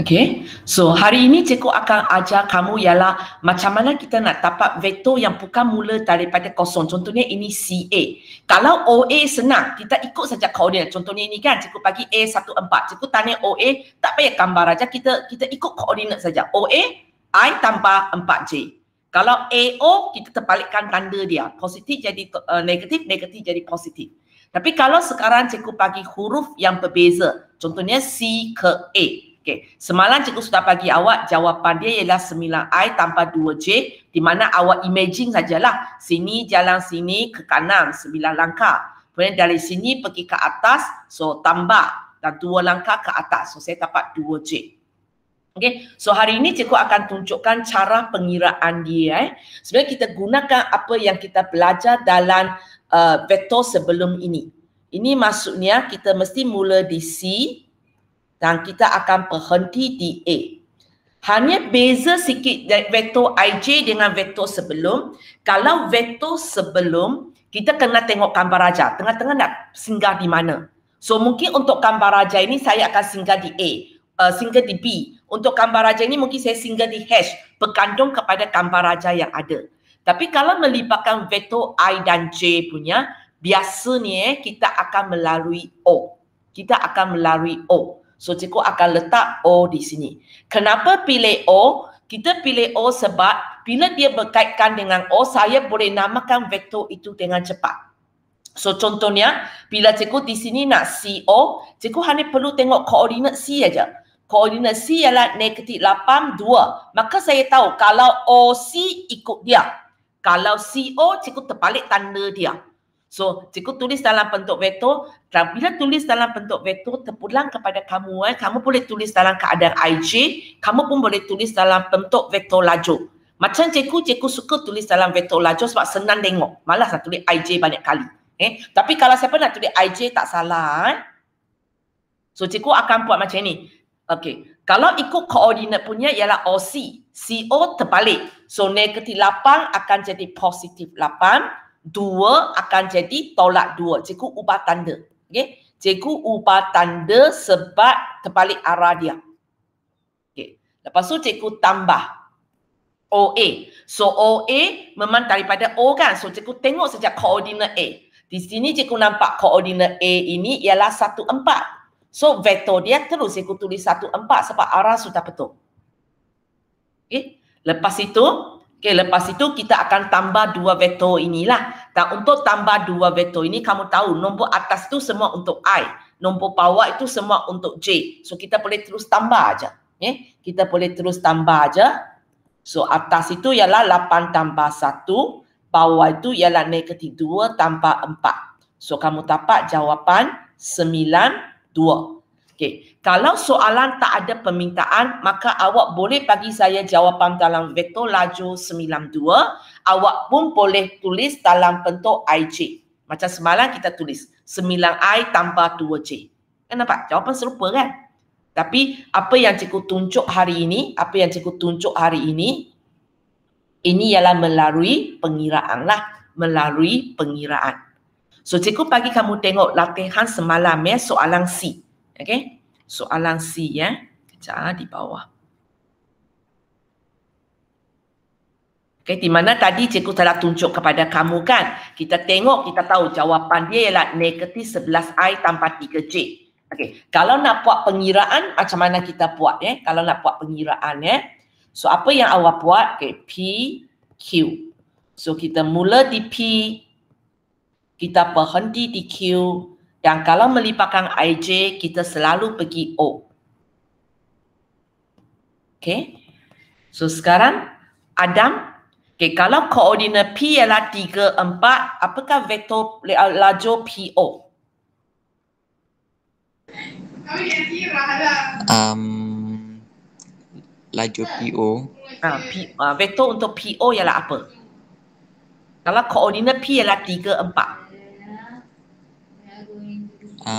Okay, so hari ini cikgu akan ajar kamu ialah macam mana kita nak dapat vektor yang bukan mula daripada kosong. Contohnya ini CA. Kalau OA senang, kita ikut saja koordinat. Contohnya ini kan, cikgu bagi A14. Cikgu tanya OA, tak payah gambar aja, kita ikut koordinat saja. OA, I tambah 4J. Kalau AO, kita terbalikkan tanda dia. Positif jadi negatif, negatif jadi positif. Tapi kalau sekarang cikgu bagi huruf yang berbeza, contohnya C ke A. Okay. Semalam cikgu sudah bagi awak jawapan dia ialah 9I tambah 2J, di mana awak imagine sajalah. Sini jalan sini ke kanan 9 langkah. Kemudian dari sini pergi ke atas, so tambah dan 2 langkah ke atas. So saya dapat 2J. Okay. So hari ini cikgu akan tunjukkan cara pengiraan dia. Sebenarnya kita gunakan apa yang kita belajar dalam vektor sebelum ini. Ini maksudnya kita mesti mula di C dan kita akan berhenti di A. Hanya beza sikit vektor IJ dengan vektor sebelum. Kalau vektor sebelum, kita kena tengok gambar raja. Tengah-tengah nak singgah di mana. So mungkin untuk gambar raja ini saya akan singgah di A. Singgah di B. Untuk gambar raja ini mungkin saya singgah di H. Bergantung kepada gambar raja yang ada. Tapi kalau melibatkan vektor I dan J punya, biasanya kita akan melalui O. Kita akan melalui O. So, cikgu akan letak O di sini. Kenapa pilih O? Kita pilih O sebab bila dia berkaitan dengan O, saya boleh namakan vektor itu dengan cepat. So, contohnya, bila cikgu di sini nak CO, cikgu hanya perlu tengok koordinat C saja. Koordinat C ialah negatif 8, 2. Maka saya tahu kalau OC ikut dia. Kalau CO, cikgu terbalik tanda dia. So, cikgu tulis dalam bentuk vektor dan bila tulis dalam bentuk vektor terpulang kepada kamu, kamu boleh tulis dalam keadaan IJ, kamu pun boleh tulis dalam bentuk vektor lajur. Macam cikgu suka tulis dalam vektor lajur sebab senang tengok. Malas nak tulis IJ banyak kali. Tapi kalau siapa nak tulis IJ tak salah. So, cikgu akan buat macam ni. Okey, kalau ikut koordinat punya ialah OC. CO terbalik. So, negatif 8 akan jadi positif 8. 2 akan jadi tolak 2. Cikgu ubah tanda. Okay? Cikgu ubah tanda sebab terbalik arah dia. Okay. Lepas tu cikgu tambah OA. So OA memang daripada O kan. So cikgu tengok saja koordinat A. Di sini cikgu nampak koordinat A ini ialah 1, 4. So vektor dia terus cikgu tulis 1, 4 sebab arah sudah betul. Okay. Lepas itu kita akan tambah 2 vektor inilah. Dan untuk tambah 2 vektor ini, kamu tahu nombor atas itu semua untuk I. Nombor bawah itu semua untuk J. So, kita boleh terus tambah aja. Kita boleh terus tambah aja. So, atas itu ialah 8 tambah 1. Bawah itu ialah negatif 2 tambah 4. So, kamu dapat jawapan 9, 2. Okay. Kalau soalan tak ada permintaan, maka awak boleh bagi saya jawapan dalam vektor lajur 92. Awak pun boleh tulis dalam bentuk IJ. Macam semalam kita tulis 9I tambah 2J. Kan nampak? Jawapan serupa kan? Tapi apa yang cikgu tunjuk hari ini, ini ialah melalui pengiraan lah. Melalui pengiraan. So cikgu bagi kamu tengok latihan semalam soalan C. Okay, soalan C kejap di bawah. Okay, di mana tadi cikgu telah tunjuk kepada kamu kan. Kita tengok, kita tahu jawapan dia ialah negatif 11I tambah 3J. Okay, kalau nak buat pengiraan, macam mana kita buat Kalau nak buat pengiraan so apa yang awak buat? Okay, P, Q. So kita mula di P, kita berhenti di Q. Dan kalau melibatkan IJ, kita selalu pergi O. Okay. So sekarang, Adam. Okay, kalau koordinat P ialah 3, 4, apakah vektor lajur PO? Lajur PO. Vektor untuk PO ialah apa? Kalau koordinat P ialah 3, 4. 3,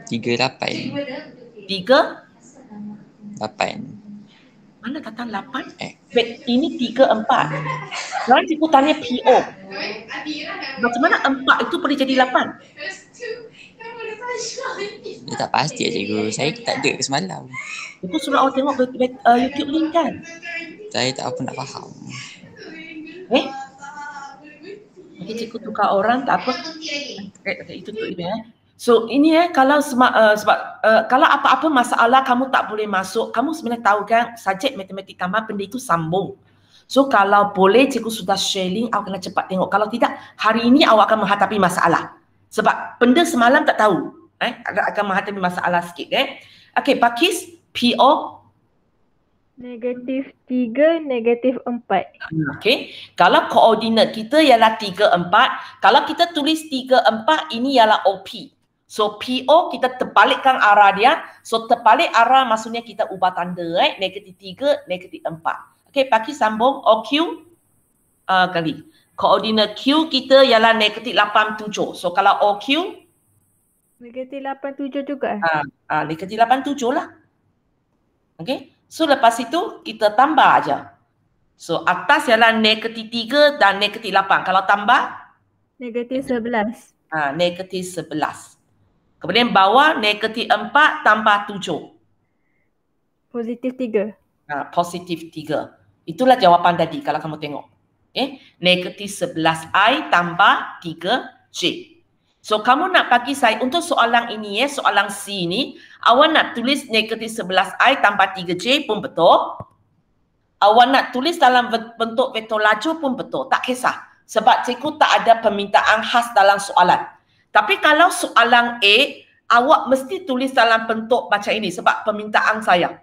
8. 3? 8. Mana kata 8? Ini 3, 4. Sekarang cikgu tanya PO. Macam mana 4 itu boleh jadi 8? Dia tak pasti cikgu. Saya tak ada ke semalam. Itu suruh awak tengok YouTube link kan? Saya tak apa nak faham. Okay, cikgu tukar orang tak apa. Okay, itu tu So ini kalau kalau apa-apa masalah kamu tak boleh masuk, kamu sebenarnya tahu kan subjek matematik tambah benda itu sambung. So kalau boleh cikgu sudah sharing, awak kena cepat tengok. Kalau tidak, hari ini awak akan menghadapi masalah. Sebab benda semalam tak tahu. Akan menghadapi masalah sikit. Okay, Pakis, PO. -3, -4. Okay, kalau koordinat kita ialah 3, 4. Kalau kita tulis 3, 4, ini ialah OP. So PO kita terbalikkan arah dia. So terbalik arah maksudnya kita ubah tanda. -3, -4. Okay, Pakis sambung. OQ kali. Koordinat Q kita ialah -87. So kalau OQ -87 juga. -87 lah. Okay. So lepas itu kita tambah aja. So atas ialah -3 dan -8. Kalau tambah? -11. -11. Kemudian bawah -4 tambah 7. +3. +3. Itulah jawapan tadi kalau kamu tengok. Okay. -11I tambah 3J. So kamu nak bagi saya untuk soalan ini soalan C ni, awak nak tulis -11I tambah 3J pun betul. Awak nak tulis dalam bentuk vektor laju pun betul. Tak kisah. Sebab cikgu tak ada permintaan khas dalam soalan. Tapi kalau soalan A, awak mesti tulis dalam bentuk macam ini sebab permintaan saya.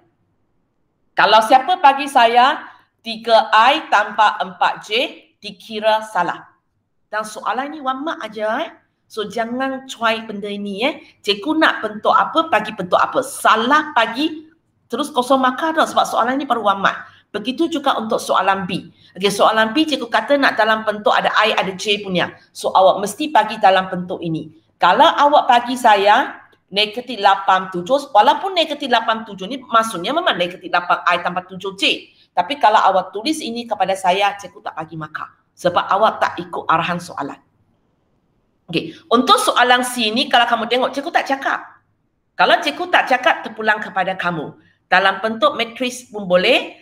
Kalau siapa bagi saya 3I tambah 4J, dikira salah. Dan soalan ni wamak aja. So jangan try benda ini Cikgu nak bentuk apa, bagi bentuk apa. Salah bagi terus kosong markah dah sebab soalan ni baru wamak. Begitu juga untuk soalan B. Okay, soalan B cikgu kata nak dalam bentuk ada I, ada J punya. So awak mesti bagi dalam bentuk ini. Kalau awak bagi saya -87, walaupun -87 ni maksudnya memang -8I tambah 7J. Tapi kalau awak tulis ini kepada saya, cikgu tak bagi markah. Sebab awak tak ikut arahan soalan. Okay. Untuk soalan C ni kalau kamu tengok, cikgu tak cakap. Kalau cikgu tak cakap, terpulang kepada kamu. Dalam bentuk matriks pun boleh,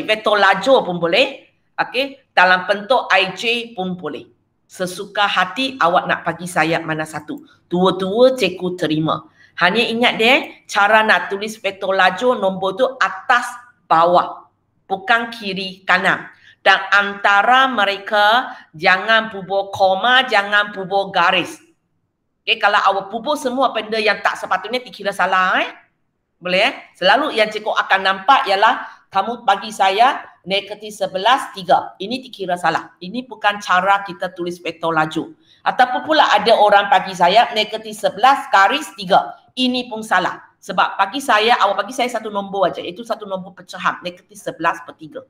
vektor lajur pun boleh. Okay. Dalam bentuk IJ pun boleh. Sesuka hati awak nak bagi saya mana satu. Dua-dua cikgu terima. Hanya ingat cara nak tulis vektor lajur nombor tu atas bawah. Bukan kiri kanan. Dan antara mereka jangan bubuh koma, jangan bubuh garis. Okay, kalau awak bubuh semua benda yang tak sepatutnya dikira salah. Boleh Selalu yang cikgu akan nampak ialah kamu bagi saya -11, 3. Ini dikira salah. Ini bukan cara kita tulis vektor laju. Ataupun pula ada orang bagi saya -11 garis 3. Ini pun salah. Sebab bagi saya, awak bagi saya satu nombor aja. Itu satu nombor pecahan. -11/3.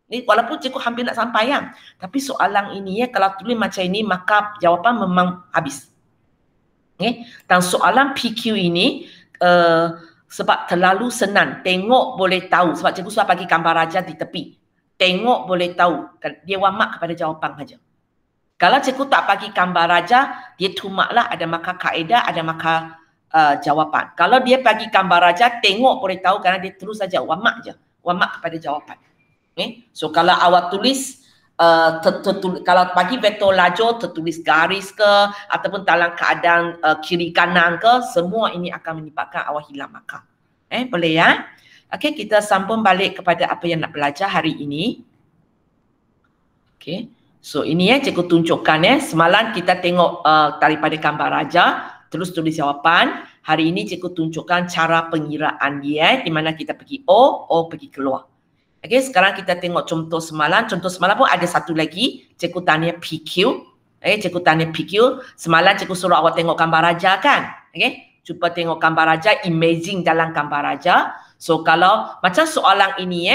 Ni walaupun cikgu hampir nak sampai tapi soalan ini kalau tulis macam ini maka jawapan memang habis. Dan soalan PQ ini sebab terlalu senang, tengok boleh tahu. Sebab cikgu sudah bagi gambar raja di tepi. Tengok boleh tahu. Dia wamak kepada jawapan saja. Kalau cikgu tak bagi gambar raja, dia tumaklah ada maka kaedah, ada maka jawapan. Kalau dia bagi gambar raja, tengok boleh tahu kerana dia terus saja wamak je. Wamak kepada jawapan. So kalau awak tulis kalau bagi vektor lajur tertulis garis ke ataupun dalam keadaan kiri kanan ke, semua ini akan menyebabkan awak hilang markah. Boleh Okey, kita sambung balik kepada apa yang nak belajar hari ini. Okey. So ini cikgu tunjukkan semalam kita tengok daripada gambar raja terus tulis jawapan. Hari ini cikgu tunjukkan cara pengiraan dia di mana kita pergi O pergi keluar. Okay, sekarang kita tengok contoh semalam. Contoh semalam pun ada satu lagi. Cikgu tanya PQ. Cikgu tanya PQ. Semalam cikgu suruh awak tengok gambar raja kan? Okay, cuba tengok gambar raja. Imaging dalam gambar raja. So kalau macam soalan ini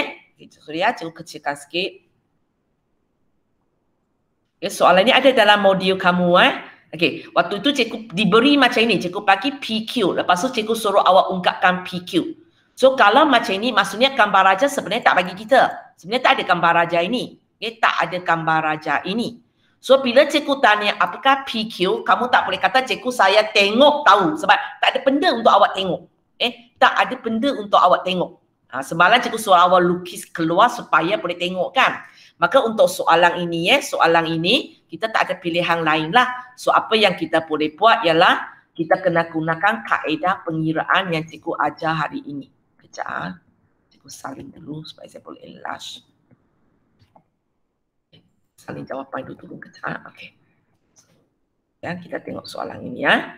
sorry cikgu kecilkan sikit. Okay, soalan ini ada dalam modul kamu Okay, waktu itu cikgu diberi macam ini. Cikgu bagi PQ. Lepas tu cikgu suruh awak ungkapkan PQ. So kalau macam ini maksudnya gambar raja sebenarnya tak bagi kita. Sebenarnya tak ada gambar raja ini. Tak ada gambar raja ini. So bila cikgu tanya apakah PQ, kamu tak boleh kata cikgu saya tengok tahu sebab tak ada benda untuk awak tengok. Tak ada benda untuk awak tengok. Semalam cikgu suruh awak lukis keluar supaya boleh tengok kan. Maka untuk soalan ini soalan ini kita tak ada pilihan lain lah. So apa yang kita boleh buat ialah kita kena gunakan kaedah pengiraan yang cikgu ajar hari ini. Kejap. Cikgu salin dulu supaya saya boleh enlarge. Salin jawapan dulu kejap. Okey. Dan kita tengok soalan ini ya.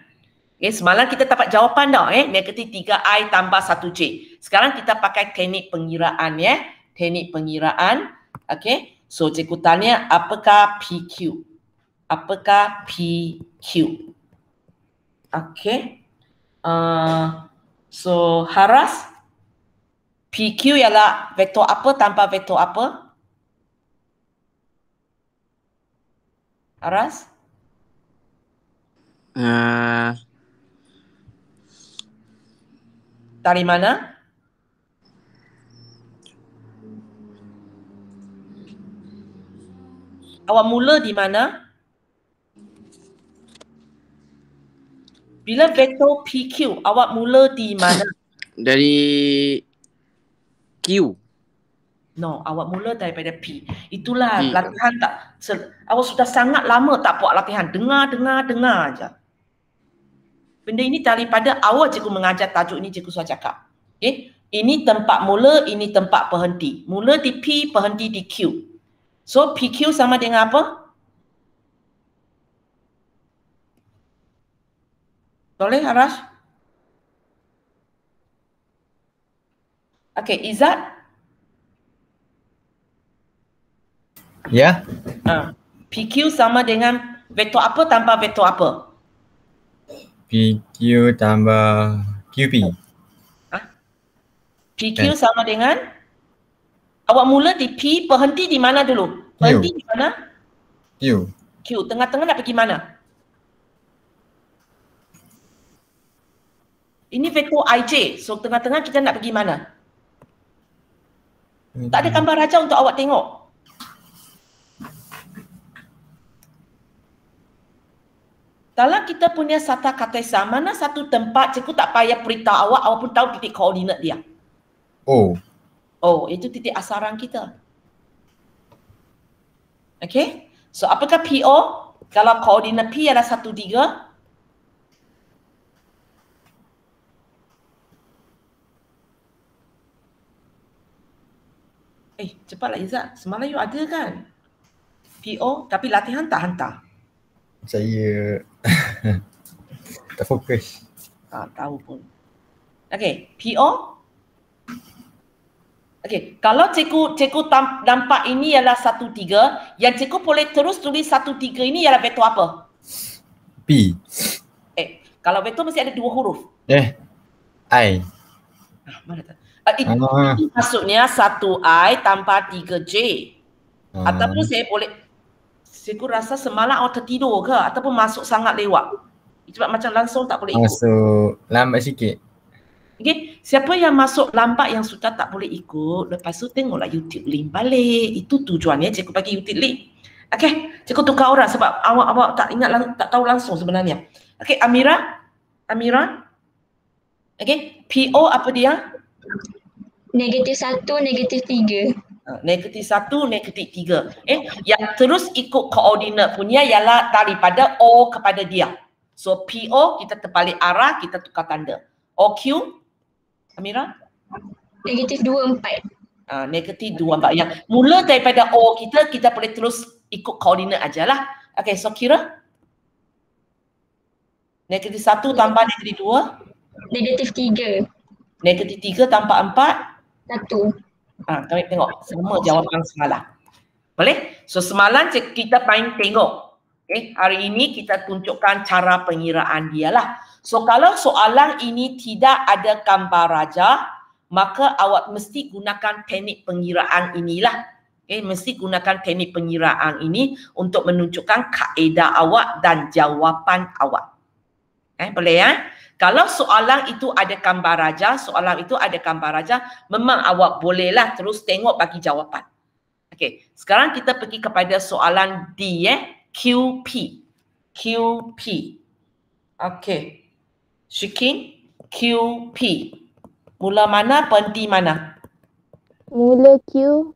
Okay, semalam kita dapat jawapan dah negatif 3i tambah 1j. Sekarang kita pakai teknik pengiraan ya. Teknik pengiraan. Okey. So cikgu tanya apakah PQ? Apakah PQ? Okey. So Haras, PQ ialah vektor apa tanpa vektor apa? Haras? Dari mana? Awak mula di mana? Bila vektor PQ, awak mula di mana? Dari Q. No, awak mula daripada P. Itulah latihan tak. Awak sudah sangat lama tak buat latihan. Dengar aja. Benda ini daripada awal cikgu mengajar tajuk ini cikgu sudah cakap. Okay? Ini tempat mula, ini tempat berhenti. Mula di P, berhenti di Q. So PQ sama dengan apa? Boleh Harash? Okay, Izzat? Ya. PQ sama dengan vektor apa tanpa vektor apa? PQ tambah QP. PQ sama dengan awak mula di P, berhenti di mana dulu? Berhenti di mana? Q. Q. Tengah-tengah nak pergi mana? Ini vektor IJ. So tengah-tengah kita nak pergi mana? Tak ada gambar raja untuk awak tengok. Dalam kita punya sata katesa, mana satu tempat cikgu tak payah beritahu awak pun tahu titik koordinat dia. Oh, itu titik asaran kita. Okay? So apakah PO? Kalau koordinat P adalah 1, 3. Cepatlah Izzat. Semalam you ada kan? PO, tapi latihan tak hantar. saya tak fokus. Tahu pun. Okay, PO. Okay, kalau cikgu nampak ini ialah 1, 3, yang cikgu boleh terus tulis 1, 3 ini ialah vektor apa? P. Kalau vektor mesti ada 2 huruf. I. Mana tak? Itu maksudnya 1i tambah 3j. Ataupun saya boleh, cikgu rasa semalam awak tertidur ke? Ataupun masuk sangat lewat? Sebab macam langsung tak boleh ikut. Masuk lambat sikit. Okay, siapa yang masuk lambat yang sudah tak boleh ikut, lepas tu tengoklah YouTube link balik. Itu tujuannya cikgu bagi YouTube link. Okay, cikgu tukar orang sebab awak tak ingat, tak tahu langsung sebenarnya. Okay, Amira. Okay, PO apa dia? Negatif 1, negatif 3. Negatif 1, negatif 3. Yang terus ikut koordinat punya ialah daripada O kepada dia. So PO kita terbalik arah, kita tukar tanda. OQ, Amira? Negatif 2, 4. Negatif 2, 4. Yang mula daripada O kita boleh terus ikut koordinat ajalah. Okay, so kira? Negatif 1 tambah negatif 2? Negatif 3. Negatif 3 tambah 4? 1. Kami tengok semua jawapan semalam. Boleh? So semalam kita main tengok. Okay, hari ini kita tunjukkan cara pengiraan dia lah. So kalau soalan ini tidak ada gambar raja, maka awak mesti gunakan teknik pengiraan inilah. Okay, mesti gunakan teknik pengiraan ini untuk menunjukkan kaedah awak dan jawapan awak. Boleh ya? Kalau soalan itu ada gambar raja, memang awak bolehlah terus tengok bagi jawapan. Okey, sekarang kita pergi kepada soalan D QP. QP. Okey. Syikin, QP. Mula mana, berhenti mana? Mula Q,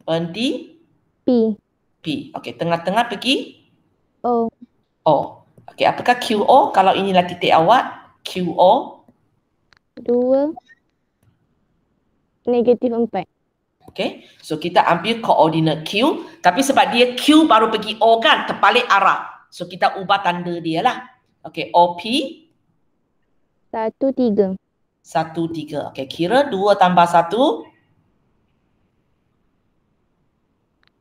Berhenti P, P. Okey, tengah-tengah pergi O. O. Okey, apakah QO? Kalau inilah titik awak, QO. 2, -4. Okey, so kita ambil koordinat Q, tapi sebab dia Q baru pergi O kan, terbalik arah. So kita ubah tanda dia lah. Okey, OP 1, 3. 1, 3. Okey, kira 2 tambah 1.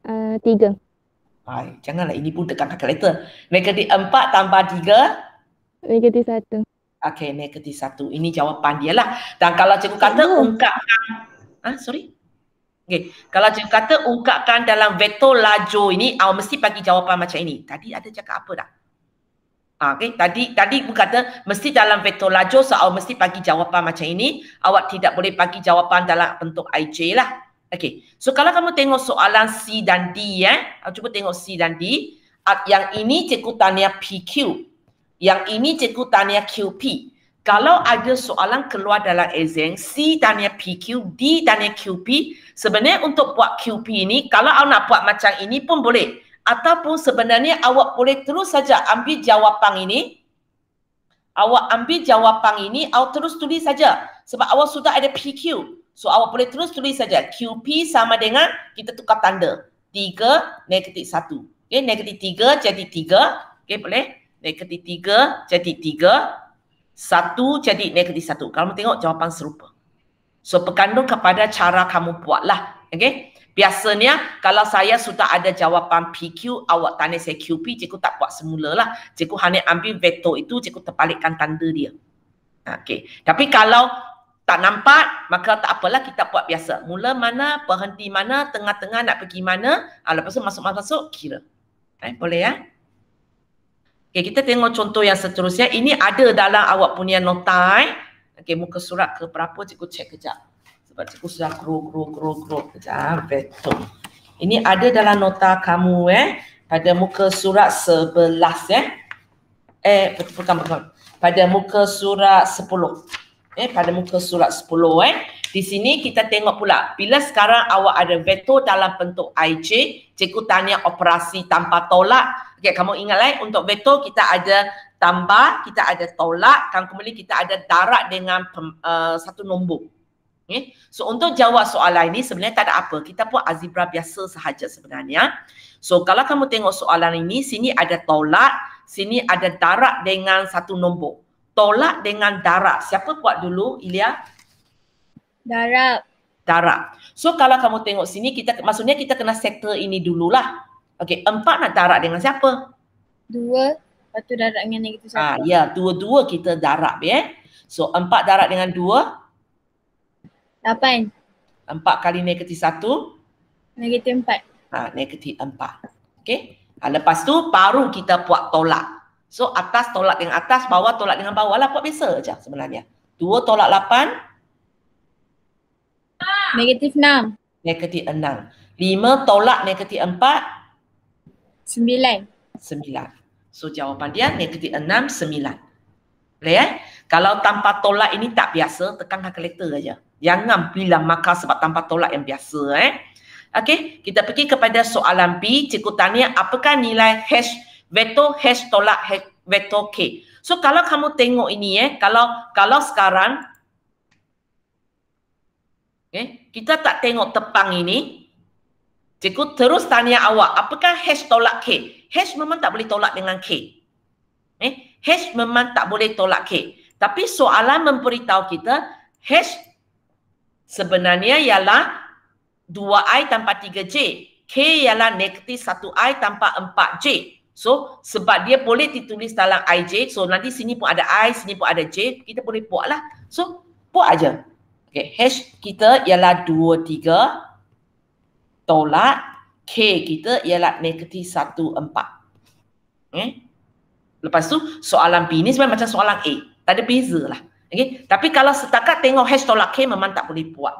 3. Hai, janganlah ini pun tekan kalkulator. -4 tambah 3. -1. Okey, -1. Ini jawapan dia lah. Dan kalau cikgu kata ungkapkan, sorry. Okey, kalau cikgu kata ungkapkan dalam vektor lajur ini, awak mesti bagi jawapan macam ini. Tadi ada cakap apa dah? Okey, tadi kata mesti dalam vektor lajur, so awak mesti bagi jawapan macam ini. Awak tidak boleh bagi jawapan dalam bentuk IJ lah. Okey, so kalau kamu tengok soalan C dan D cuba tengok C dan D. Yang ini cikgu tanya PQ. Yang ini cikgu tanya QP. Kalau ada soalan keluar dalam exam, C tanya PQ, D tanya QP, sebenarnya untuk buat QP ini, kalau awak nak buat macam ini pun boleh. Ataupun sebenarnya awak boleh terus saja ambil jawapan ini. Awak ambil jawapan ini, awak terus tulis saja. Sebab awak sudah ada PQ. So awak boleh terus tulis saja. QP sama dengan, kita tukar tanda. 3, -1. Okay, -3 jadi 3. Okay, boleh? -3 jadi 3. 1 jadi -1. Kalau tengok jawapan serupa. So bergantung kepada cara kamu buatlah. Okay? Biasanya kalau saya sudah ada jawapan PQ, awak tanya saya QP, cikgu tak buat semula lah. Cikgu hanya ambil vektor itu, cikgu terbalikkan tanda dia. Okay. Tapi kalau tak nampak, maka tak apalah, kita buat biasa. Mula mana, berhenti mana, tengah-tengah nak pergi mana, lepas tu masuk-masuk, kira. Boleh ya? Okay, kita tengok contoh yang seterusnya. Ini ada dalam awak punya nota. Okay, muka surat ke berapa, cikgu cek kejap. Sebab cikgu sudah grow kejap. Betul. Ini ada dalam nota kamu pada muka surat 11 bukan. Pada muka surat 10. Pada muka surat 10 Di sini kita tengok pula, bila sekarang awak ada vektor dalam bentuk IJ, cikgu tanya operasi tanpa tolak. Okay, kamu ingat untuk vektor kita ada tambah, kita ada tolak, dan kemudian kita ada darat dengan satu nombor. Okay. So untuk jawab soalan ini sebenarnya tak ada apa, kita buat algebra biasa sahaja sebenarnya. So kalau kamu tengok soalan ini, sini ada tolak, sini ada darat dengan satu nombor. Tolak dengan darat. Siapa buat dulu, Ilya? Darat. Darat. So kalau kamu tengok sini, maksudnya kita kena settle ini dululah. Okey, 4 nak darat dengan siapa? 2, lepas tu darat dengan -1. Ya, dua-dua kita darat So 4 darat dengan 2? 8. 4 kali -1? -4. -4. Okey. Lepas tu baru kita buat tolak. So atas tolak dengan atas, bawah tolak dengan bawah lah, buat biasa je sebenarnya. 2 tolak 8? -6. -6. 5 tolak -4? 9. 9. So jawapan dia -6, 9. Boleh Kalau tanpa tolak ini tak biasa, tekan kalkulator aja. Jangan bilang markah sebab tanpa tolak yang biasa Okey, kita pergi kepada soalan B. Cikgu tanya apakah nilai hash vektor hash tolak vektor K. So kalau kamu tengok ini kalau sekarang kita tak tengok tepang ini, cikgu terus tanya awak, apakah hash tolak K? Hash memang tak boleh tolak dengan K. Hash memang tak boleh tolak K. Tapi soalan memberitahu kita hash sebenarnya ialah 2i tanpa 3j. K ialah -1i tanpa 4j. So, sebab dia boleh ditulis dalam IJ, so nanti sini pun ada I, sini pun ada J, kita boleh buat lah. So, buat aja. Okay, hash kita ialah 2, 3, tolak, K kita ialah -1, 4. Lepas tu, soalan B ni sebenarnya macam soalan A. Tak ada beza lah. Okay? Tapi kalau setakat tengok hash tolak K, memang tak boleh buat.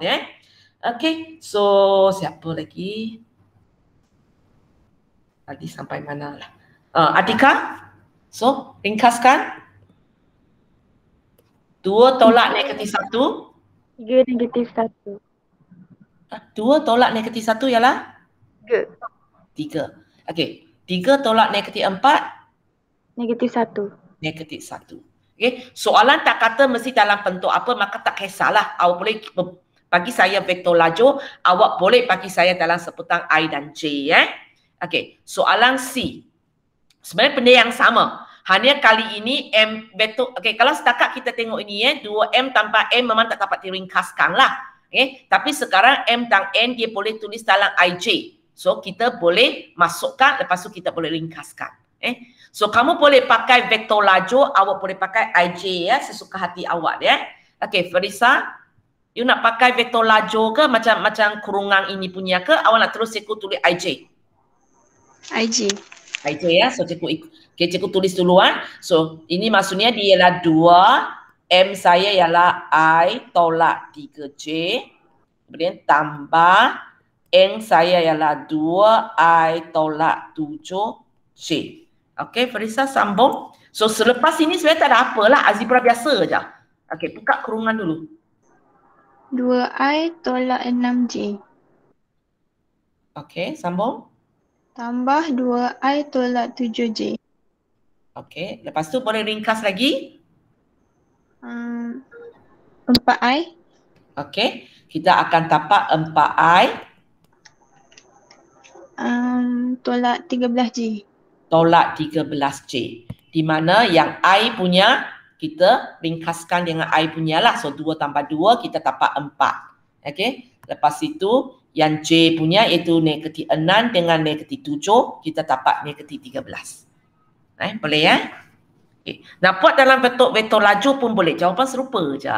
Okay, so siapa lagi? Tadi sampai mana lah? Atika? So, ringkaskan. 2 tolak negatif 1. 3 negatif 1. 2 tolak negatif 1 ialah? 3. 3. Okey. 3 tolak negatif 4? Negatif 1. Negatif 1. Okey. Soalan tak kata mesti dalam bentuk apa, maka tak kisahlah. Awak boleh bagi saya vektor lajur, awak boleh bagi saya dalam sebutan I dan J. Okey. Soalan C. Sebenarnya benda yang sama. Hanya kali ini M vektor, okey, kalau setakat kita tengok ini 2M tanpa M memang tak dapat diringkaskan lah. Okay. Tapi sekarang M dan N dia boleh tulis dalam IJ. So kita boleh masukkan, lepas tu kita boleh ringkaskan. So kamu boleh pakai vektor lajur, awak boleh pakai IJ ya, sesuka hati awak ya. Okay, Farisa, you nak pakai vektor lajur ke macam kurungan ini punya ke? Awak nak terus cikgu tulis IJ? IJ. IJ ya, so cikgu tulis dulu . So ini maksudnya dia ialah 2, M saya ialah I tolak 3J, kemudian tambah N saya ialah 2I tolak 7J. Okey, Farisa sambung. So selepas ini sebenarnya tak ada apalah, algebra biasa je. Okey, buka kurungan dulu. 2I tolak 6J. Okey, sambung. Tambah 2I tolak 7J. Okey, lepas tu boleh ringkas lagi. 4I. Okey, kita akan tapak 4I. Tolak 13J. Tolak 13J. Di mana yang I punya, kita ringkaskan dengan I punya lah. So 2 tambah 2, kita tapak 4. Okey, lepas itu yang J punya iaitu negatif 6 dengan negatif 7, kita tapak negatif 13. Boleh ya? Okay. Nak buat dalam vektor lajur pun boleh. Jawapan serupa je.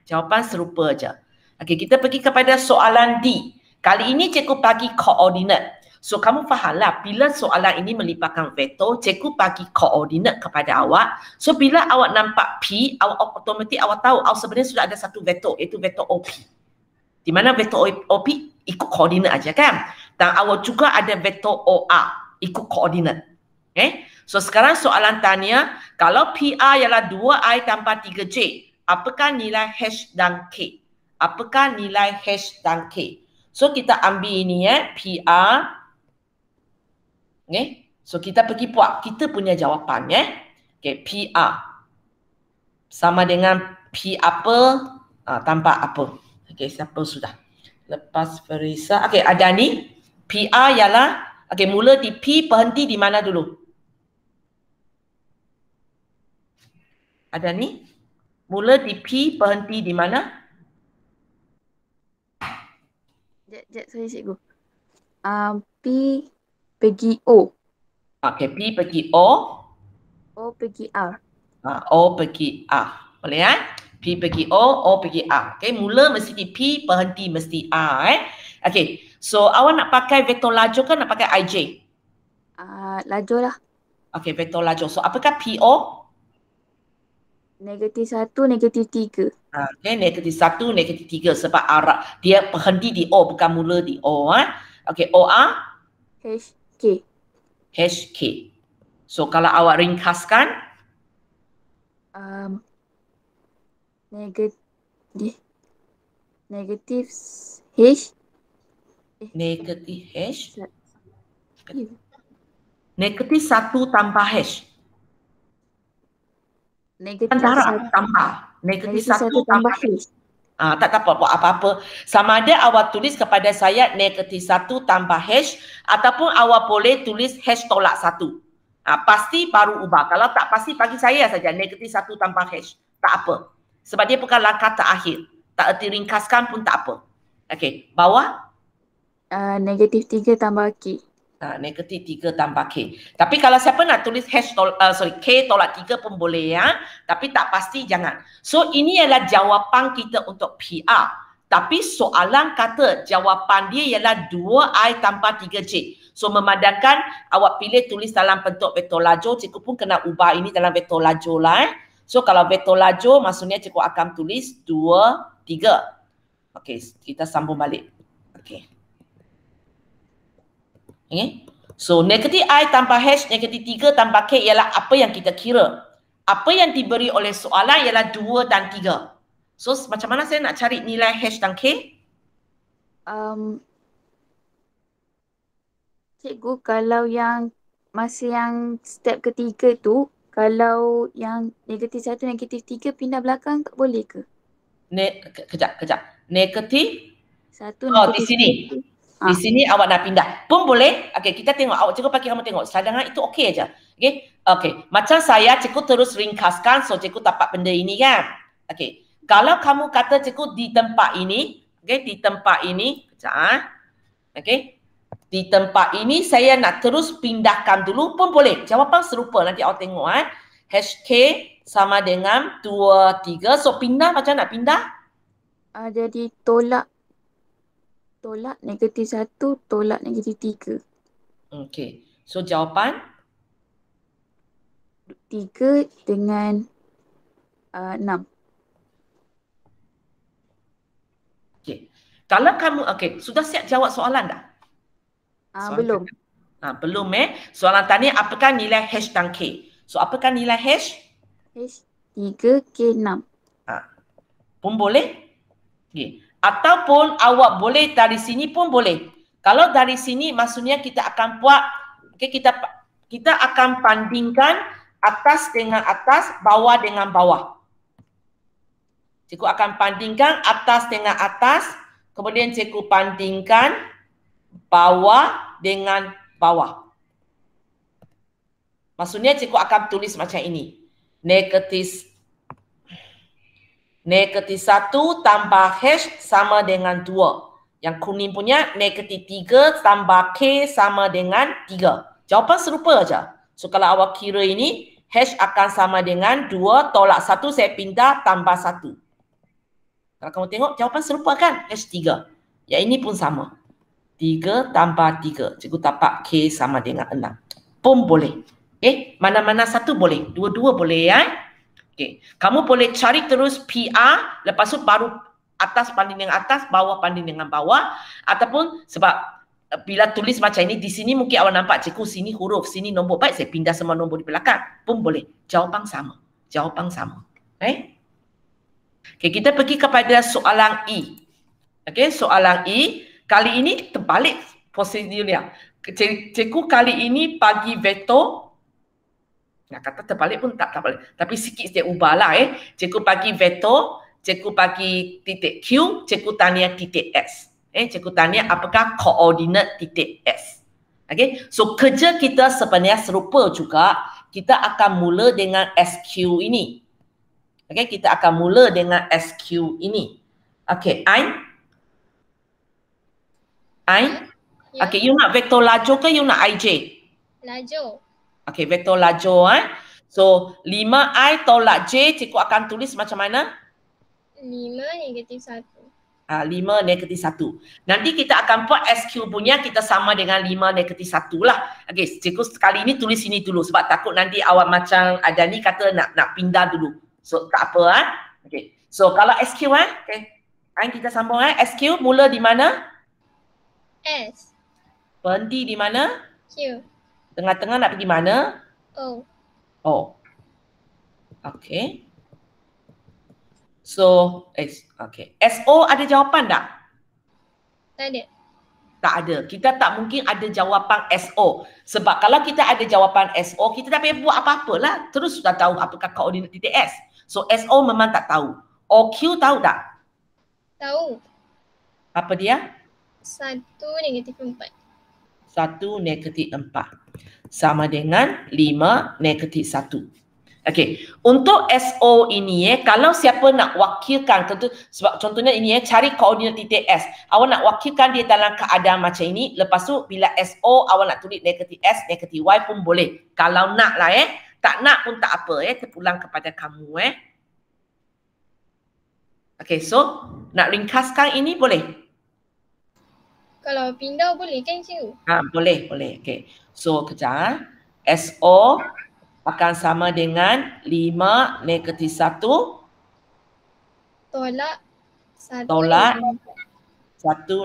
Jawapan serupa je. Okey, kita pergi kepada soalan D. Kali ini cikgu bagi koordinat. So kamu fahamlah bila soalan ini melibatkan vektor, cikgu bagi koordinat kepada awak. So bila awak nampak P, awak otomatik awak tahu awak sebenarnya sudah ada satu vektor iaitu vektor OP. Di mana vektor OP ikut koordinat aja kan? Dan awak juga ada vektor OA ikut koordinat. So sekarang soalan tanya, kalau PR ialah 2I tambah 3J, apakah nilai H dan K? Apakah nilai H dan K? So kita ambil ini PR. So kita pergi buat kita punya jawapan PR sama dengan P apa tambah apa. Siapa sudah? Lepas Farisa. Ada ni. PR ialah mula di P, berhenti di mana dulu? Ada ni. Mula di P, berhenti di mana? Sorry cikgu. P pergi O. Okey, P pergi O. O pergi R. O pergi R. Boleh P pergi O, O pergi R. Okey, mula mesti di P, berhenti mesti R. Okey, so awak nak pakai vektor lajur ke nak pakai IJ? Lajur lah. Okey, vektor lajur. So apakah PO? Negatif 1, negatif 3. Okey, negatif 1, negatif 3 sebab arah dia berhenti di O bukan mula di O. Okey, OR? HK. HK. So kalau awak ringkaskan? Negatif H. Negatif H. Negatif 1 tambah H. Negatif Antara 1 tambah. Negatif 1 tambah H. Tak dapat buat apa-apa. Sama ada awak tulis kepada saya negatif 1 tambah H ataupun awak boleh tulis H tolak 1. Pasti baru ubah. Kalau tak pasti bagi saya saja negatif 1 tambah H. Tak apa. Sebab dia bukan langkah terakhir. Tak erti ringkaskan pun tak apa. Okey, bawah? Negatif 3 tambah K. Negatif 3 tambah K. Tapi kalau siapa nak tulis K tolak 3 pun boleh ya. Tapi tak pasti jangan. So ini adalah jawapan kita untuk PR. Tapi soalan kata jawapan dia ialah 2I tambah 3J. So memandangkan awak pilih tulis dalam bentuk vektor lajur, cikgu pun kena ubah ini dalam vektor lajur lah. So kalau vektor lajur maksudnya cikgu akan tulis 2, 3. Okey, kita sambung balik. Okey. So negatif I tambah H, negatif 3 tambah K ialah apa yang kita kira. Apa yang diberi oleh soalan ialah 2 dan 3. So macam mana saya nak cari nilai H dan K? Cikgu, kalau yang masa yang step ketiga tu, kalau yang negatif 1, negatif 3 pindah belakang tak boleh ke? Kejap. Negatif 1, Oh, di negatif sini. 3. Di sini awak nak pindah. Pun boleh. Okey, kita tengok. Awak cikgu bagi kamu tengok. Cadangan itu okey aja. Okey. Macam saya, cikgu terus ringkaskan. So, cikgu dapat benda ini kan. Okey. Kalau kamu kata cikgu di tempat ini. Okey, di tempat ini. Kejap. Okey. Di tempat ini saya nak terus pindahkan dulu pun boleh. Jawapan serupa. Nanti awak tengok. HK sama dengan 2, 3. So, pindah macam nak pindah? Jadi tolak negatif 1, tolak negatif 3. Okey. So jawapan 3 dengan 6. okey. Kalau kamu sudah siap jawab soalan dah? Belum. Belum Soalan tadi apakah nilai H dan K? So apakah nilai H? H 3, K 6. Pun boleh? Okey. Ataupun awak boleh dari sini pun boleh. Kalau dari sini maksudnya kita akan buat kita akan bandingkan atas dengan atas, bawah dengan bawah. Cikgu akan bandingkan atas dengan atas, kemudian cikgu bandingkan bawah dengan bawah. Maksudnya cikgu akan tulis macam ini. Negatif 1 tambah H sama dengan 2. Yang kuning punya negatif 3 tambah K sama dengan 3. Jawapan serupa aja. So kalau awak kira ini, H akan sama dengan 2 tolak 1, saya pindah tambah 1. Kalau kamu tengok jawapan serupa kan? H3. Yang ini pun sama. 3 tambah 3. Cikgu dapat K sama dengan 6. Pun boleh. Mana-mana satu boleh. Dua-dua boleh Okey, kamu boleh cari terus PR, lepas tu baru atas banding dengan atas, bawah banding dengan bawah. Ataupun sebab bila tulis macam ini, di sini mungkin awak nampak cikgu sini huruf, sini nombor. Baik, saya pindah semua nombor di belakang. Pun boleh. Jawapan sama. Okey, kita pergi kepada soalan E. Okey, soalan E. Kali ini terbalik prosedurnya. Cikgu kali ini bagi veto. Nak kata terbalik pun tak terbalik. Tapi sikit saya ubahlah Cikgu bagi veto, cikgu bagi titik Q, cikgu tanya titik S. Cikgu tanya apakah koordinat titik S. Okay. So kerja kita sebenarnya serupa juga. Kita akan mula dengan SQ ini. Okay, kita akan mula dengan SQ ini. Okay, Ain? Ya. Okay, you nak vektor lajur ke you nak IJ? Lajur. Okay, vektor lajur So 5I tolak J, cikgu akan tulis macam mana? 5 negatif 1. 5 negatif 1. Nanti kita akan buat SQ punya kita sama dengan 5 negatif 1 lah. Okay, cikgu sekali ini tulis sini dulu sebab takut nanti awak macam ada ni kata nak pindah dulu. So tak apa Okay. So kalau SQ okay. Kita sambung SQ mula di mana? S. Berhenti di mana? Q. Tengah-tengah nak pergi mana? O. Okay. So, okay. SO ada jawapan tak? Tak ada. Tak ada. Kita tak mungkin ada jawapan SO. Sebab kalau kita ada jawapan SO, kita tak payah buat apa-apalah. Terus sudah tahu apakah koordinat titik S. So, SO memang tak tahu. OQ tahu tak? Tahu. Apa dia? 1 negatif 4. 1 negatif 4. Sama dengan 5 negatif 1. Okey, untuk SO ini kalau siapa nak wakilkan, sebab contohnya ini cari koordinat titik S. Awak nak wakilkan dia dalam keadaan macam ini, lepas tu bila SO awak nak tulis negatif S, negatif Y pun boleh. Kalau nak lah tak nak pun tak apa terpulang kepada kamu Okey, so nak ringkaskan ini boleh? Kalau pindah boleh kan cikgu? Boleh. Okey. So, kejap. SO akan sama dengan 5 negatif 1 Tolak 1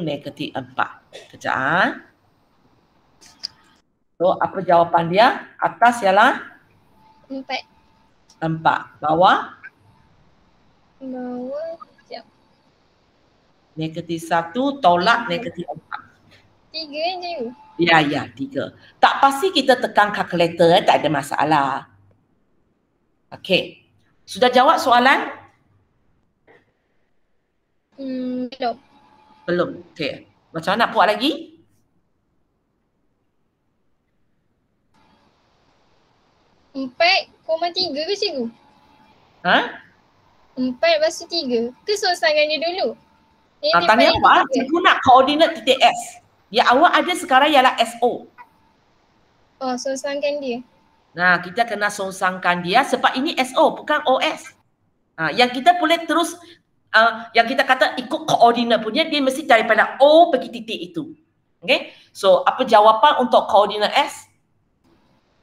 negatif 4. Kejap. So apa jawapan dia? Atas ialah 4. 4. Bawah Bawah, sekejap. -1 tolak -4. 3 kan cikgu? Ya, 3. Tak pasti kita tekan kalkulator, tak ada masalah. Okey. Sudah jawab soalan? Belum. Belum. Okey. Macam mana nak buat lagi? Empat koma 3 ke cikgu? Ha? 4 lepas tu 3. Ke sosangkan dia dulu? Tanya awak, cikgu nak koordinat titik S. Yang awak ada sekarang ialah SO. Oh, sosangkan dia. Nah, kita kena songsangkan dia sebab ini SO bukan OS. Yang kita boleh terus, yang kita kata ikut koordinat punya, dia mesti daripada O pergi titik itu. Okay? So, apa jawapan untuk koordinat S?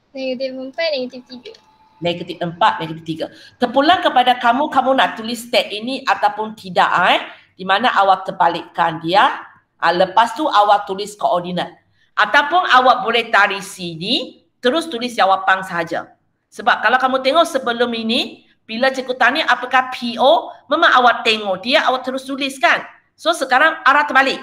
-4, -4, -3. Terpulang kepada kamu, kamu nak tulis step ini ataupun tidak. Di mana awak terbalikkan dia. Lepas tu awak tulis koordinat. Ataupun awak boleh tarik sini, terus tulis jawapan sahaja. Sebab kalau kamu tengok sebelum ini, bila cikgu tanya apakah PO, memang awak tengok dia, awak terus tulis kan. So sekarang arah terbalik.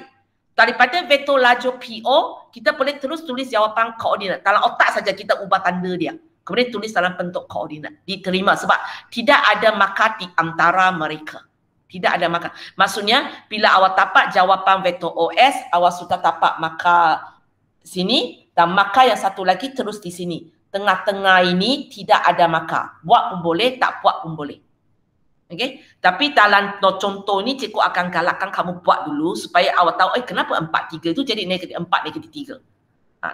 Daripada vektor laju PO, kita boleh terus tulis jawapan koordinat. Dalam otak saja kita ubah tanda dia. Kemudian tulis dalam bentuk koordinat. Diterima sebab tidak ada markah di antara mereka. Tidak ada markah. Maksudnya bila awak dapat jawapan vektor OS, awak sudah dapat markah sini dan markah yang satu lagi terus di sini. Tengah-tengah ini tidak ada markah. Buat pun boleh, tak buat pun boleh. Okay? Tapi dalam contoh ni cikgu akan galakkan kamu buat dulu supaya awak tahu kenapa 4, 3 tu jadi -4, -3.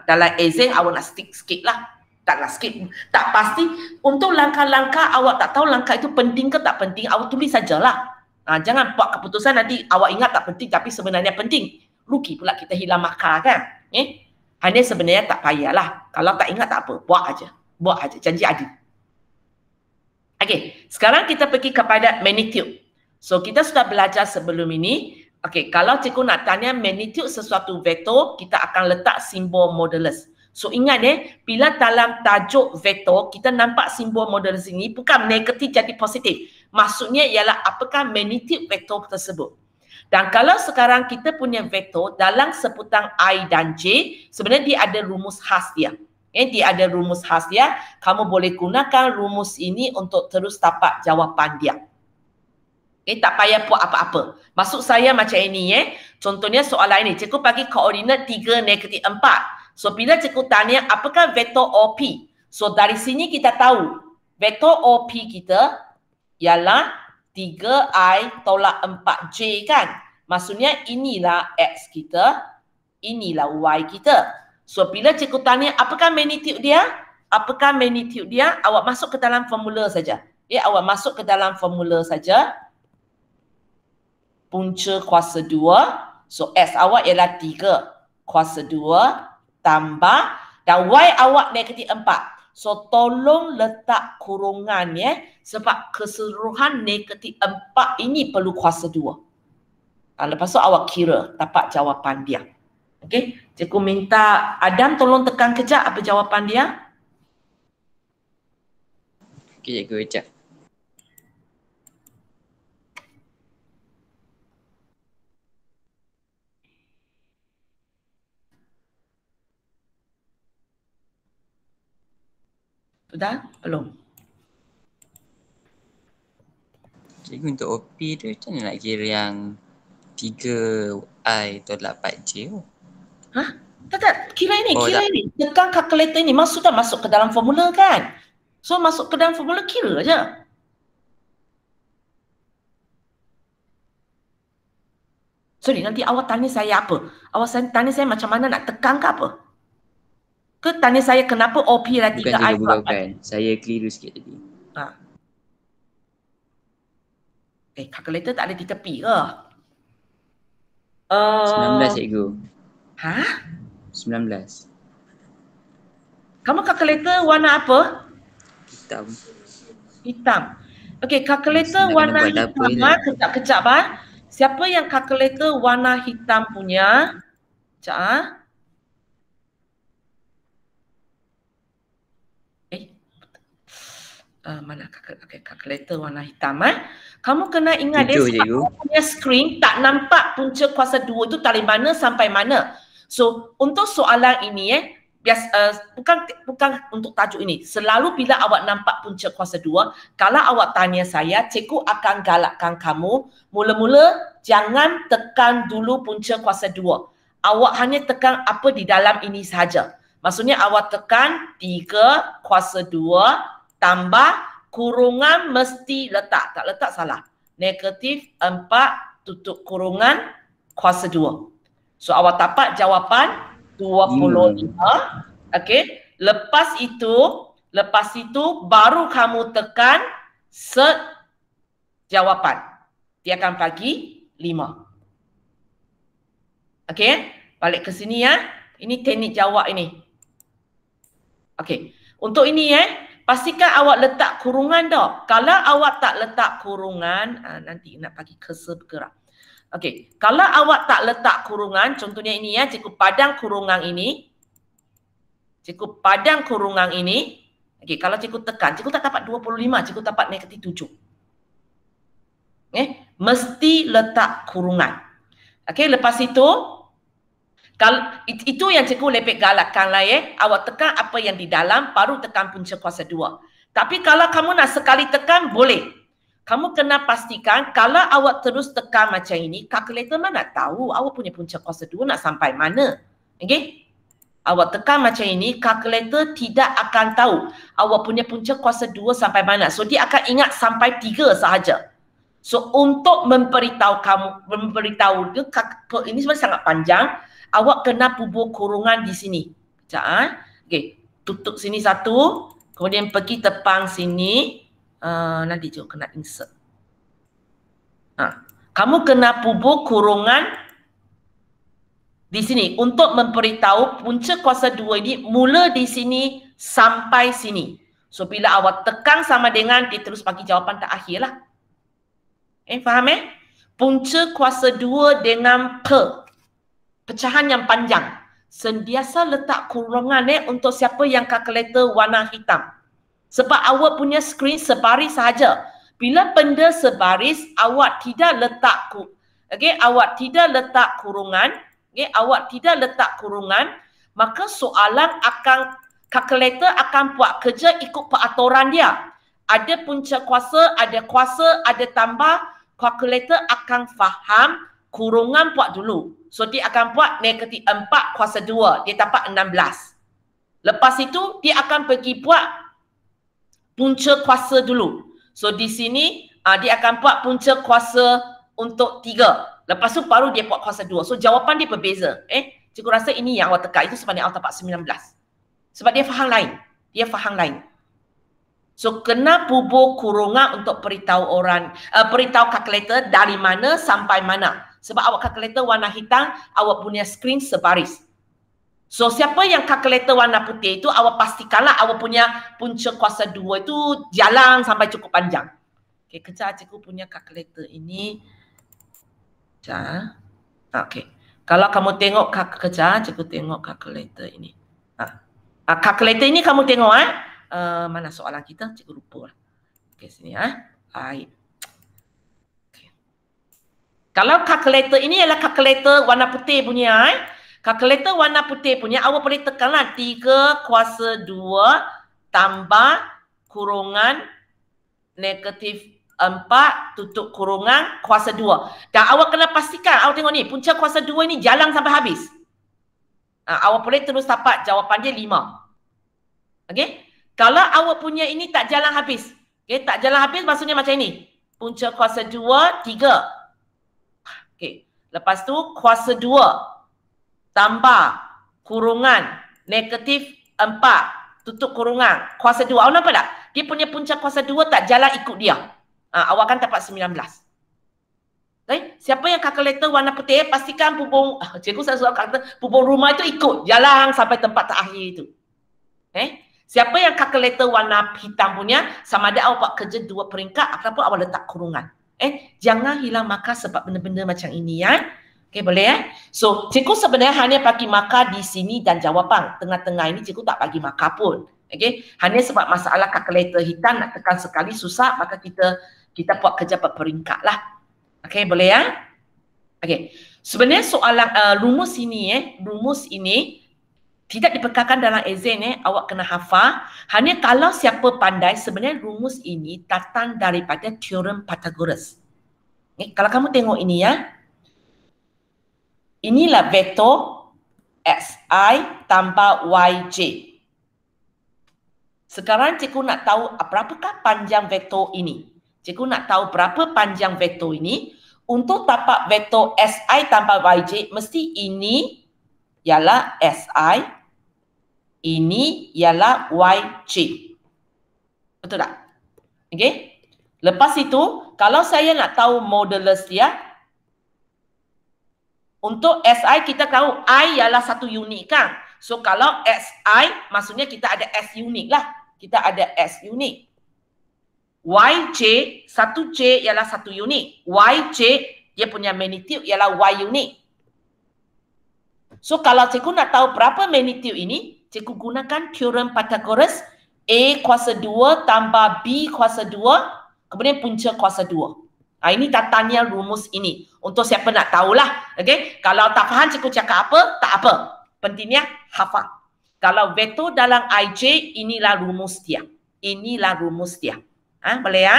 Dalam exam awak nak stick sikit lah. Tak nak skip. Tak pasti. Untuk langkah-langkah awak tak tahu langkah itu penting ke tak penting, awak tulis sajalah. Jangan buat keputusan nanti awak ingat tak penting tapi sebenarnya penting. Rugi pula kita hilang markah kan. Hanya sebenarnya tak payahlah. Kalau tak ingat tak apa. Buat aja. Buat aja. Janji adil. Okey. Sekarang kita pergi kepada magnitude. So kita sudah belajar sebelum ini. Okey. Kalau cikgu nak tanya magnitude sesuatu vektor, kita akan letak simbol modulus. So ingat bila dalam tajuk vektor kita nampak simbol modulus ini bukan negatif jadi positif. Maksudnya ialah apakah magnitude vektor tersebut. Dan kalau sekarang kita punya vektor dalam sebutan I dan J, sebenarnya dia ada rumus khas dia. Dia ada rumus khas dia. Kamu boleh gunakan rumus ini untuk terus dapat jawapan dia. Tak payah buat apa-apa. Maksud saya macam ini. Contohnya soalan ini. Cikgu bagi koordinat 3, -4. So bila cikgu tanya apakah vektor OP? So dari sini kita tahu vektor OP kita ialah 3I tolak 4J kan. Maksudnya inilah X kita, inilah Y kita. So bila cikgu tanya apakah magnitude dia? Apakah magnitude dia? Awak masuk ke dalam formula saja. Awak masuk ke dalam formula saja. Punca kuasa 2. So X awak ialah 3 kuasa 2 tambah dan Y awak -4. So tolong letak kurungan sebab keseluruhan -4 ini perlu kuasa 2. Lepas tu awak kira dapat jawapan dia. Okey, cikgu minta Adam tolong tekan kejap apa jawapan dia. Okey cikgu, kejap. Sudah? Belum? Cikgu untuk OP tu macam mana nak kira yang 3I tolak 4J tu? Tak. Kira ini. Tak. Tekan kalkulator ini. Sudah masuk ke dalam formula kan? So masuk ke dalam formula kira je. Sorry, nanti awak tanya saya apa? Awak tanya saya macam mana nak tekan ke apa? Ke tanya saya kenapa OP lah 3I? Bukan. Saya keliru sikit tadi. Kalkulator tak ada di tepi ke? 19 cikgu. 19. Kamu kalkulator warna apa? Hitam. Okey, kalkulator warna hitam. Kejap. Siapa yang kalkulator warna hitam punya? Kejap. mana kalkulator warna hitam Kamu kena ingat 7 dia cikgu. punya screen tak nampak punca kuasa 2 tu dari mana sampai mana. So untuk soalan ini bukan untuk tajuk ini. Selalu bila awak nampak punca kuasa 2, kalau awak tanya saya, cikgu akan galakkan kamu mula-mula jangan tekan dulu punca kuasa 2. Awak hanya tekan apa di dalam ini sahaja. Maksudnya awak tekan 3 kuasa 2 tambah kurungan mesti letak. Tak letak salah. Negatif 4 tutup kurungan kuasa 2. So awak dapat jawapan 25. Okey. Lepas itu baru kamu tekan set jawapan. Dia akan bagi 5. Okey. Balik ke sini ya. Ini teknik jawab ini. Okey. Untuk ini pastikan awak letak kurungan dah. Kalau awak tak letak kurungan, nanti nak bagi cursor bergerak. Okey, kalau awak tak letak kurungan, contohnya ini ya, cikgu padang kurungan ini. Cikgu padang kurungan ini. Okey, kalau cikgu tekan, cikgu tak dapat 25, cikgu dapat negatif 7. Mesti letak kurungan. Okey, lepas itu, kalau itu yang cikgu lebih galakkan lah awak tekan apa yang di dalam, baru tekan punca kuasa 2. Tapi kalau kamu nak sekali tekan, boleh. Kamu kena pastikan kalau awak terus tekan macam ini, kalkulator mana tahu awak punya punca kuasa 2 nak sampai mana. Okey? Awak tekan macam ini, kalkulator tidak akan tahu awak punya punca kuasa 2 sampai mana. So dia akan ingat sampai 3 sahaja. So untuk memberitahu dia, ini sebenarnya sangat panjang, awak kena bubuh kurungan di sini. Sekejap. Okey, tutup sini satu, kemudian pergi tepang sini. Nanti juga kena insert. Kamu kena bubuh kurungan di sini untuk memberitahu punca kuasa 2 ini mula di sini sampai sini. So bila awak tekan sama dengan dia terus bagi jawapan terakhir lah. Faham Punca kuasa 2 dengan pecahan yang panjang. Sentiasa letak kurungan untuk siapa yang kalkulator warna hitam. Sebab awak punya skrin sebaris sahaja. Bila benda sebaris, awak tidak letak awak tidak letak kurungan, maka soalan kalkulator akan buat kerja ikut peraturan dia. Ada punca kuasa, ada tambah, kalkulator akan faham kurungan buat dulu. So dia akan buat negatif 4 kuasa 2, dia dapat 16. Lepas itu dia akan pergi buat punca kuasa dulu. So di sini dia akan buat punca kuasa untuk 3. Lepas tu baru dia buat kuasa 2. So jawapan dia berbeza. Cikgu rasa ini yang awak tekan. Itu sebabnya awak dapat 19. Sebab dia faham lain. So kena bubuh kurungan untuk beritahu kalkulator dari mana sampai mana. Sebab awak kalkulator warna hitam, awak punya skrin sebaris. So siapa yang kalkulator warna putih itu, awak pastikanlah awak punya punca kuasa 2 itu jalan sampai cukup panjang. Okey, kejap cikgu punya kalkulator ini. Okey. Kalau kamu tengok kejap, cikgu tengok kalkulator ini. Kalkulator ini kamu tengok mana soalan kita? Cikgu lupa lah. Okey, sini Baik. Okay. Kalau kalkulator ini ialah kalkulator warna putih punya kalkulator warna putih punya, awak boleh tekanlah 3 kuasa 2 tambah kurungan negatif 4 tutup kurungan kuasa 2. Dan awak kena pastikan, awak tengok ni, punca kuasa 2 ni jalan sampai habis. Awak boleh terus dapat jawapan dia 5. Okey? Kalau awak punya ini tak jalan habis. Okey, tak jalan habis maksudnya macam ini. Punca kuasa 2, 3. Okey. Lepas tu kuasa 2 tambah kurungan negatif 4 tutup kurungan kuasa 2. Awak nampak tak? Dia punya punca kuasa 2 tak jalan ikut dia. Awak akan dapat 19. Okay? Siapa yang kalkulator warna putih, pastikan bubung, cikgu saya suruh kata, bubung rumah itu ikut jalan sampai tempat terakhir itu. Siapa yang kalkulator warna hitam punya, sama ada awak buat kerja 2 peringkat ataupun awak letak kurungan. Jangan hilang markah sebab benda-benda macam ini Okey, boleh So, cikgu sebenarnya hanya bagi markah di sini dan jawapan. Tengah-tengah ini cikgu tak bagi markah pun. Okay, hanya sebab masalah kalkulator hitam nak tekan sekali susah, maka kita buat kerja berperingkat lah. Okay, boleh ya? Okay, sebenarnya soalan rumus ini tidak dipekarkan dalam exam awak kena hafal. Hanya kalau siapa pandai, sebenarnya rumus ini datang daripada teorem Pythagoras. Okay, kalau kamu tengok ini ya, inilah vektor xi tambah yj. Sekarang cikgu nak tahu berapakah panjang vektor ini. Cikgu nak tahu berapa panjang vektor ini. Untuk dapat vektor si tambah yj, mesti ini ialah si, ini ialah yj. Betul tak? Okay. Lepas itu, kalau saya nak tahu modulus dia, untuk si kita tahu I ialah satu unit kan. So kalau si maksudnya kita ada S unit lah. Kita ada S unit. Yj, satu J ialah satu unit. Yj, dia punya magnitude ialah Y unit. So kalau cikgu nak tahu berapa magnitude ini, cikgu gunakan teorem Pythagoras. A kuasa 2 tambah B kuasa 2, kemudian punca kuasa 2. Ini datanya rumus ini. Untuk siapa nak tahulah. Okay? Kalau tak faham cikgu cakap apa, tak apa. Pentingnya hafal. Kalau vektor dalam IJ, inilah rumus dia. Inilah rumus dia. Boleh ya?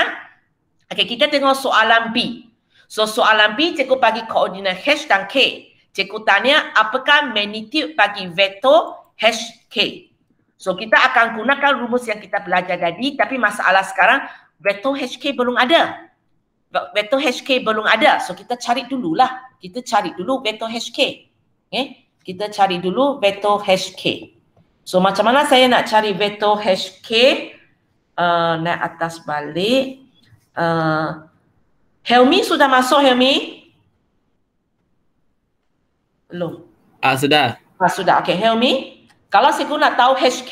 Okay, kita tengok soalan B. So, soalan B, cikgu bagi koordinat H dan K. Cikgu tanya, apakah magnitude bagi vektor HK? So, kita akan gunakan rumus yang kita belajar tadi. Tapi masalah sekarang, vektor HK belum ada. Vektor HK belum ada. So, kita cari dululah. Kita cari dulu vektor HK. Okay? Kita cari dulu vektor HK. So macam mana saya nak cari vektor HK? Naik atas balik. Helmi sudah masuk, Helmi? Belum? Sudah. Sudah. Okay, Helmi. Kalau cikgu nak tahu HK?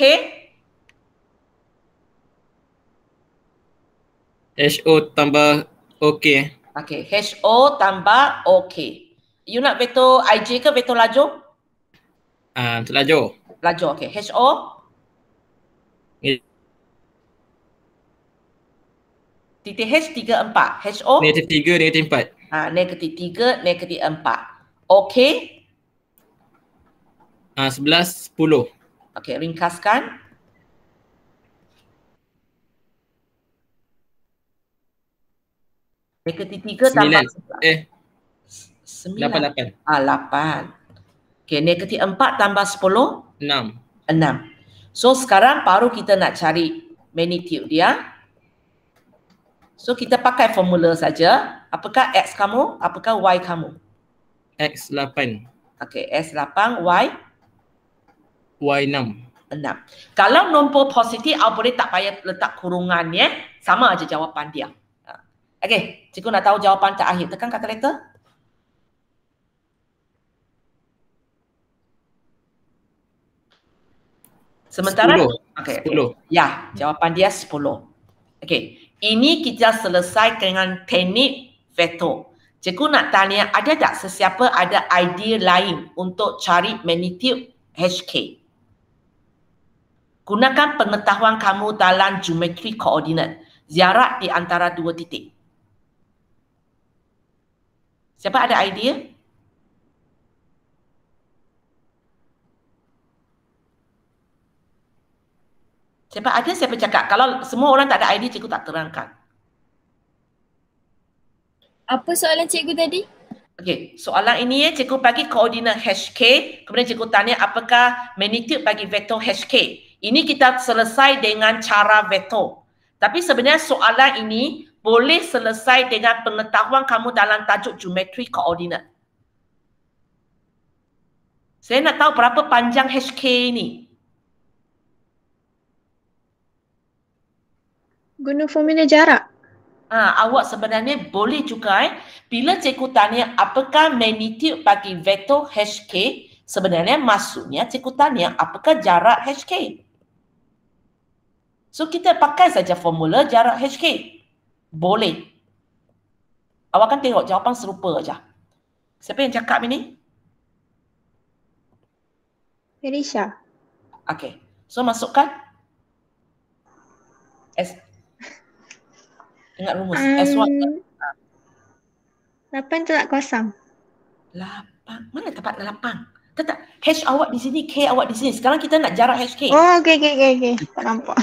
HO tambah OK. Okay, HO tambah OK. You nak vektor IJ ke vektor lajur? Lajur. Lajur, okay. HO? Titik H 34. HO? Negatif 3, negatif 4. Negatif 3, negatif 4. OK? 11, 10. Okay, ringkaskan. Negatif 3 tambah 9. 8. 8. Okay, negatif 4 tambah 10? 6. 6. So, sekarang baru kita nak cari magnitude dia. So, kita pakai formula saja. Apakah X kamu? Apakah Y kamu? X 8. Okay, X 8, Y? Y 6. 6. Kalau nombor positif, awak boleh tak payah letak kurungan ya. Sama aja jawapan dia. Okay, cikgu nak tahu jawapan terakhir. Tekan kalkulator. Sementara 10. Okay. 10. Ya, jawapan dia 10. Okey, ini kita selesai dengan teknik vektor. Cikgu nak tanya, ada tak sesiapa ada idea lain untuk cari magnitude HK? Gunakan pengetahuan kamu dalam geometri koordinat. Jarak di antara dua titik. Siapa ada idea? Siapa ada, siapa cakap. Kalau semua orang tak ada idea, cikgu tak terangkan. Apa soalan cikgu tadi? Okey, soalan ini cikgu bagi koordinat HK, kemudian cikgu tanya apakah magnitude bagi vektor HK. Ini kita selesai dengan cara vektor. Tapi sebenarnya soalan ini boleh selesai dengan pengetahuan kamu dalam tajuk geometri koordinat. Saya nak tahu berapa panjang HK ini. Guna formula jarak. Awak sebenarnya boleh juga bila cikgu tanya apakah magnitude bagi vektor HK, sebenarnya maksudnya cikgu tanya apakah jarak HK. So kita pakai saja formula jarak HK. Boleh. Awak kan tengok jawapan serupa aja. Siapa yang cakap ini? Ferisha. Okey. So masukkan. Ingat rumus. S1 8 tolak kosong. 8. Mana tempat 8? Tak. H awak di sini, K awak di sini. Sekarang kita nak jarak HK. Oh, okey. Tak nampak.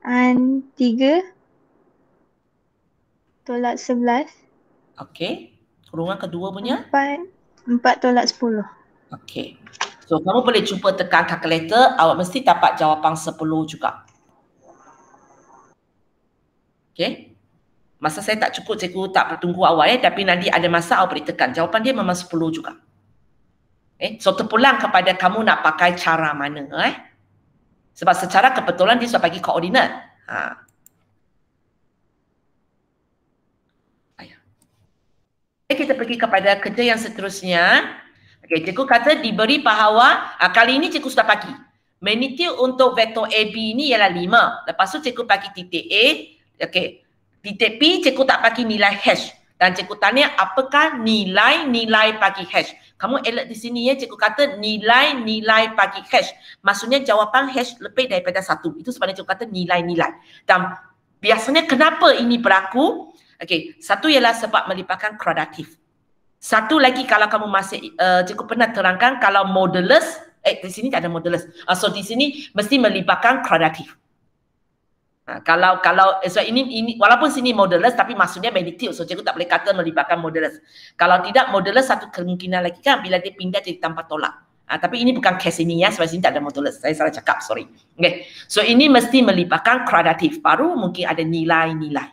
3 tolak 11. Okey. Kurungan kedua punya? 4 tolak 10. Okey. So, kamu boleh cuba tekan kalkulator, awak mesti dapat jawapan 10 juga. Okey. Masa saya tak cukup, cikgu tak bertunggu awal tapi nanti ada masa awak boleh tekan. Jawapan dia memang 10 juga. So terpulang kepada kamu nak pakai cara mana. Sebab secara kebetulan dia sudah bagi koordinat. Kita pergi kepada kerja yang seterusnya. Okey, cikgu kata diberi bahawa kali ini cikgu sudah bagi. Magnitude untuk vektor AB ni ialah 5. Lepas tu cikgu bagi titik A. Okey. Titik P cikgu tak bagi nilai hash. Dan cikgu tanya apakah nilai-nilai bagi hash. Kamu alert di sini ya, cikgu kata nilai-nilai bagi hash. Maksudnya jawapan hash lebih daripada 1. Itu sebabnya cikgu kata nilai-nilai. Dan biasanya kenapa ini berlaku? Okey, satu ialah sebab melibatkan kuadratif. Satu lagi kalau kamu masih, cikgu pernah terangkan kalau modulus, di sini tak ada modulus. So di sini mesti melibatkan kuadratif. Kalau so ini walaupun sini modulus tapi maksudnya magnitude, so cikgu tak boleh kata melibatkan modulus. Kalau tidak modulus satu kemungkinan lagi kan bila dia pindah jadi tanpa tolak. Tapi ini bukan case ini ya, sebab sini tak ada modulus. Saya salah cakap, sorry. Okay. So ini mesti melibatkan kuadratif, baru mungkin ada nilai-nilai.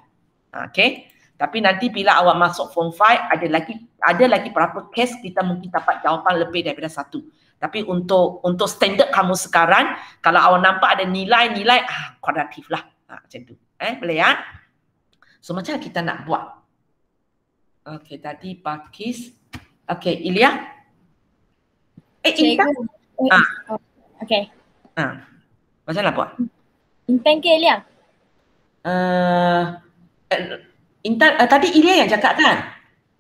Okay. Tapi nanti bila awak masuk form 5 ada lagi berapa case kita mungkin dapat jawapan lebih daripada 1. Tapi untuk standard kamu sekarang, kalau awak nampak ada nilai-nilai kuadratif lah. Macam tu. Boleh ya? So macam kita nak buat? Okey, tadi Pakis. Okey, Ilya. Intan. Okey. Macam nak buat? Intan ke Ilya? Intan, tadi Ilya yang cakap kan?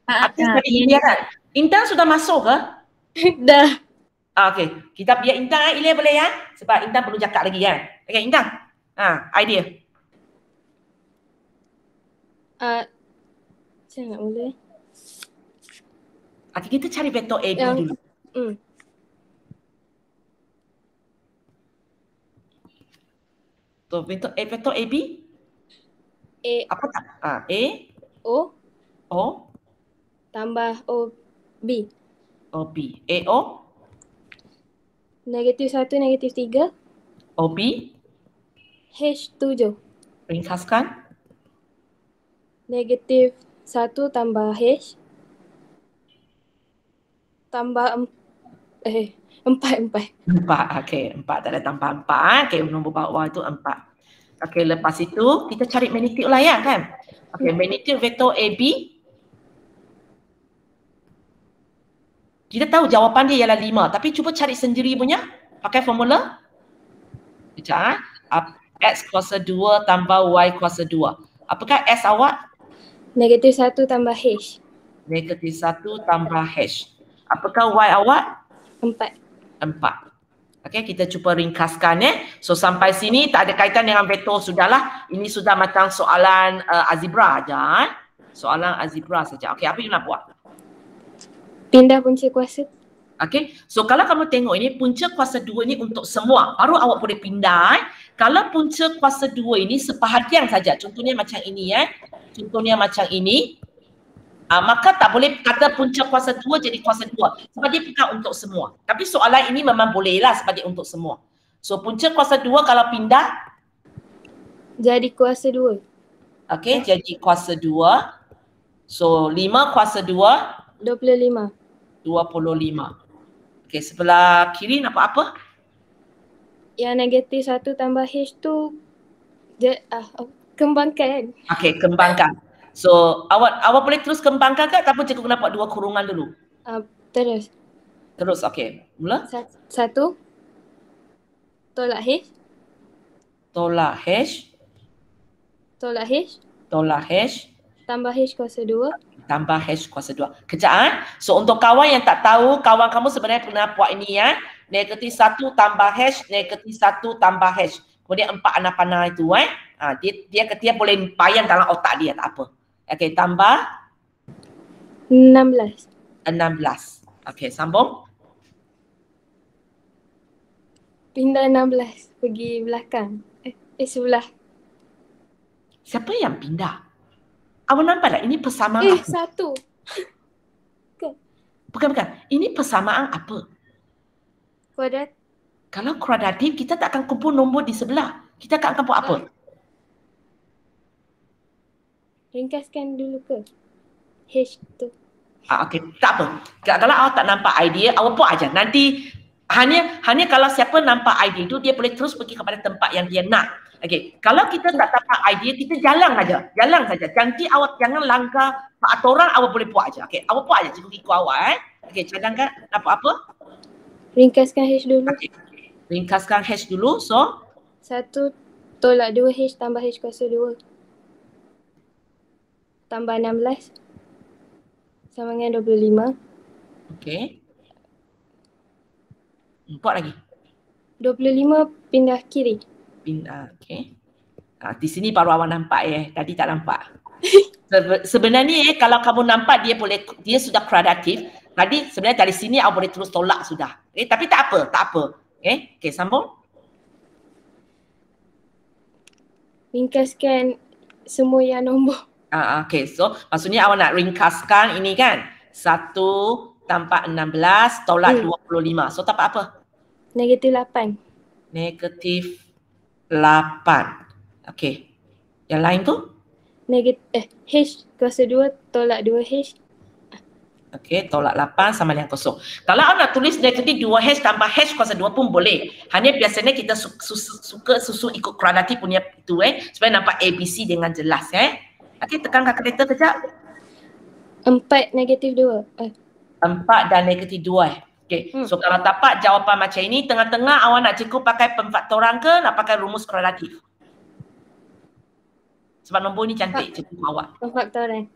Tadi Ilya kan? Intan sudah masuk ke? Dah. Okey, kita biar Intan, Ilya boleh ya? Sebab Intan perlu cakap lagi kan? Okey, Intan. Idea. Saya nak mula. Kita cari vektor AB dulu. So, vektor AB? Apa tak? A. O. Tambah O. B. O, B. A, O. -1, -3. O, B. H 7. Ringkaskan. -1 tambah H. Tambah 4. 4, okey. 4 tak ada tambah 4. Okey, nombor bawah itu 4. Okey, lepas itu kita cari magnitude lah ya kan? Okey, magnitude vektor AB. Kita tahu jawapan dia ialah 5. Tapi cuba cari sendiri punya. Pakai formula. Sekejap. X kuasa 2 tambah Y kuasa 2. Apakah S awak? -1 tambah H. -1 tambah H. Apakah Y awak? 4. 4. Okey, kita cuba ringkaskan ya. So sampai sini tak ada kaitan dengan vektor sudahlah. Ini sudah macam soalan algebra aja. Soalan algebra saja. Okey, apa you nak buat? Pindah punca kuasa. Okey. So kalau kamu tengok ini punca kuasa 2 ni untuk semua. Baru awak boleh pindah. Kalau punca kuasa 2 ini seperhatian saja. Contohnya macam ini ya. Contohnya macam ini. Maka tak boleh kata punca kuasa 2 jadi kuasa 2. Sebab dia bukan untuk semua. Tapi soalan ini memang bolehlah sebab dia untuk semua. So punca kuasa 2 kalau pindah. Jadi kuasa 2. Okey, jadi kuasa 2. So 5 kuasa 2. 25. 25. Okey, sebelah kiri nampak apa? Yang -1 tambah H tu kembangkan. Okey, kembangkan. So awak boleh terus kembangkan ke ataupun cikgu nak buat 2 kurungan dulu? Terus. Terus, okey. Mula. 1 tolak H. Tolak H. Tolak H. Tolak H. Tambah H kuasa 2. Tambah H kuasa 2. Kejap. So untuk kawan yang tak tahu, kawan kamu sebenarnya pernah buat ini ya. -1 tambah H, -1 tambah H. Kemudian 4 anak panah itu Dia boleh bayang dalam otak dia, tak apa. Okey, tambah 16. 16. Okey, sambung. Pindah 16 pergi belakang. Sebelah. Siapa yang pindah? Awak nampak tak? Ini persamaan apa? 1. Bukan. Ini persamaan apa? Kuadrat. Kalau kuadratik, kita tak akan kumpul nombor di sebelah. Kita akan buat apa? Ringkaskan dulu ke? H tu. Okey, tak apa. Kalau awak tak nampak idea, awak buat aja. Nanti hanya kalau siapa nampak idea tu, dia boleh terus pergi kepada tempat yang dia nak. Okey, kalau kita tak dapat idea, kita jalan saja. Janji awak jangan langgar aturan, awak boleh buat aja. Okey, awak buat aja cikgu ikut awak Okey, cadangkan apa? Ringkaskan H dulu. Okay. Ringkaskan H dulu. So 1 tolak 2 H tambah H kuasa 2. Tambah 16 sama dengan 25. okey. Buat lagi. 25 pindah kiri. Okey. Di sini baru awak nampak tadi tak nampak. Sebenarnya kalau kamu nampak dia sudah kuadratif. Tadi sebenarnya dari sini awak boleh terus tolak sudah. Tapi tak apa. Okey, sambung. Ringkaskan semua yang nombor. Okey, so maksudnya awak nak ringkaskan ini kan. 1 tambah 16 tolak 25. So dapat apa? Negatif 8. Negatif 8. Okey. Yang lain tu? H kuasa 2 tolak 2H. Okey, tolak 8 sama dengan kosong. Kalau awak nak tulis negatif 2H tambah H kuasa 2 pun boleh. Hanya biasanya kita suka susun ikut kuadratik punya itu supaya nampak ABC dengan jelas Okey, tekan kalkulator kejap. 4 negatif 2. 4 dan negatif 2 Okey, so kalau dapat jawapan macam ini, tengah-tengah awak nak cukup pakai pemfaktoran ke nak pakai rumus kuadratif? Sebab nombor ni cantik cikgu awak. Pemfaktoran.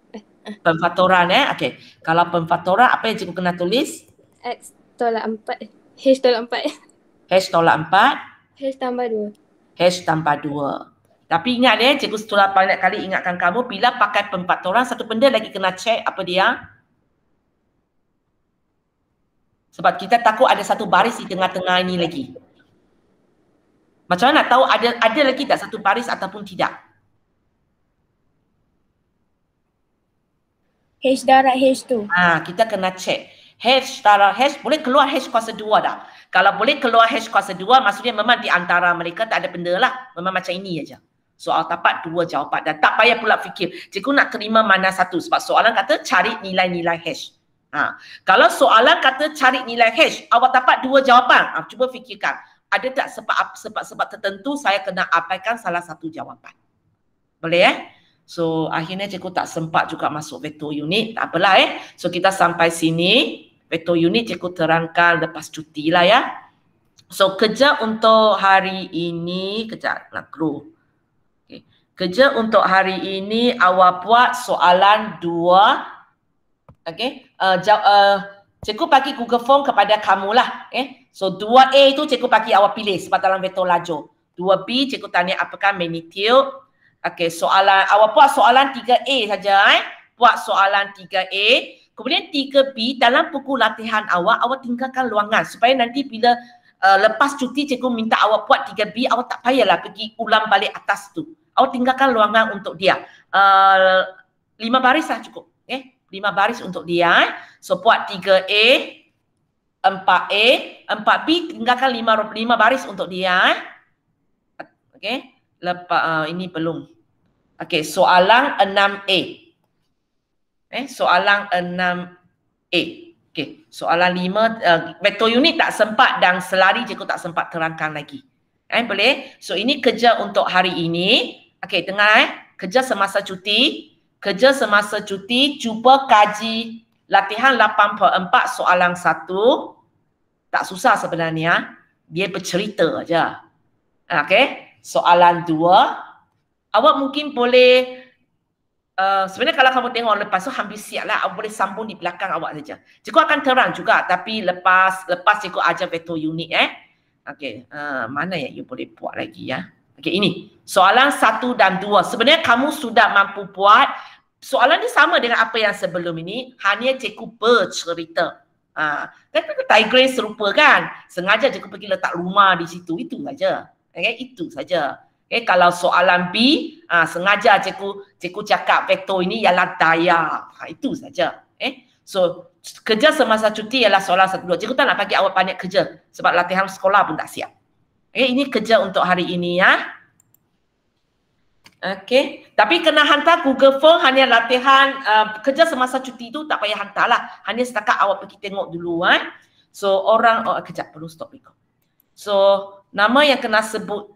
Pemfaktoran Okey. Kalau pemfaktoran apa yang cikgu kena tulis? X tolak 4. H tolak 4. H tolak 4. H tambah 2. H tambah 2. Tapi ingat cikgu setelah banyak kali ingatkan kamu, bila pakai pemfaktoran, satu benda lagi kena check apa dia? Sebab kita takut ada satu baris di tengah-tengah ini lagi. Macam mana nak tahu ada lagi tak satu baris ataupun tidak? H darab H tu. Kita kena check. H darab H, boleh keluar H kuasa 2 dah. Kalau boleh keluar H kuasa 2, maksudnya memang di antara mereka tak ada benda lah. Memang macam ini aja. Soal dapat 2 jawapan dan tak payah pula fikir, cikgu nak terima mana satu sebab soalan kata cari nilai-nilai H. Kalau soalan kata cari nilai H, awak dapat 2 jawapan. Cuba fikirkan, ada tak sebab tertentu saya kena abaikan salah satu jawapan. Boleh So akhirnya cikgu tak sempat juga masuk vektor unit. Tak apalah So kita sampai sini. Vektor unit cikgu terangkan lepas cuti lah So kerja untuk hari ini, kejap nak keluar. Kerja untuk hari ini awak buat soalan 2. Okey. Cikgu bagi Google Form kepada kamu lah. So 2A itu cikgu bagi awak pilih sebab dalam vektor lajur. 2B cikgu tanya apakah magnitude. Okey, soalan awak buat soalan 3A saja Buat soalan 3A. Kemudian 3B dalam buku latihan awak tinggalkan luangan supaya nanti bila lepas cuti cikgu minta awak buat 3B, awak tak payahlah pergi ulang balik atas tu. Awak tinggalkan luangan untuk dia. 5 baris lah cukup. 5 baris untuk dia. So buat 3A, 4A, 4B tinggalkan 5 baris untuk dia. Okey. Lepas ini belum. Okey, soalan 6A. Soalan 6A. Okey, soalan 5 vektor unit tak sempat dan selari cikgu tak sempat terangkan lagi. Boleh? So ini kerja untuk hari ini. Okey, dengar kerja semasa cuti. Kerja semasa cuti, cuba kaji latihan 84 soalan 1. Tak susah sebenarnya. Dia bercerita aja. Okey, soalan 2. Awak mungkin boleh sebenarnya kalau kamu tengok lepas tu hampir siap lah. Awak boleh sambung di belakang awak saja. Cikgu akan terang juga tapi lepas cikgu ajar vektor unit Okey, mana yang you boleh buat lagi Okey, ini soalan 1 dan 2. Sebenarnya kamu sudah mampu buat. Soalan ni sama dengan apa yang sebelum ini, hanya cikgu bercerita. Kan diagram serupa kan? Sengaja cikgu pergi letak rumah di situ, itu saja. Okay, itu saja. Okay, kalau soalan B, sengaja cikgu cakap vektor ini ialah daya. Itu saja. So, kerja semasa cuti ialah soalan 1, 2. Cikgu tak nak bagi awak banyak kerja sebab latihan sekolah pun tak siap. Okay, ini kerja untuk hari ini ya. Okey, tapi kena hantar Google Form, hanya latihan kerja semasa cuti tu tak payah hantarlah. Hanya setakat awak pergi tengok dulu kan. So orang kejap perlu stop record. So nama yang kena sebut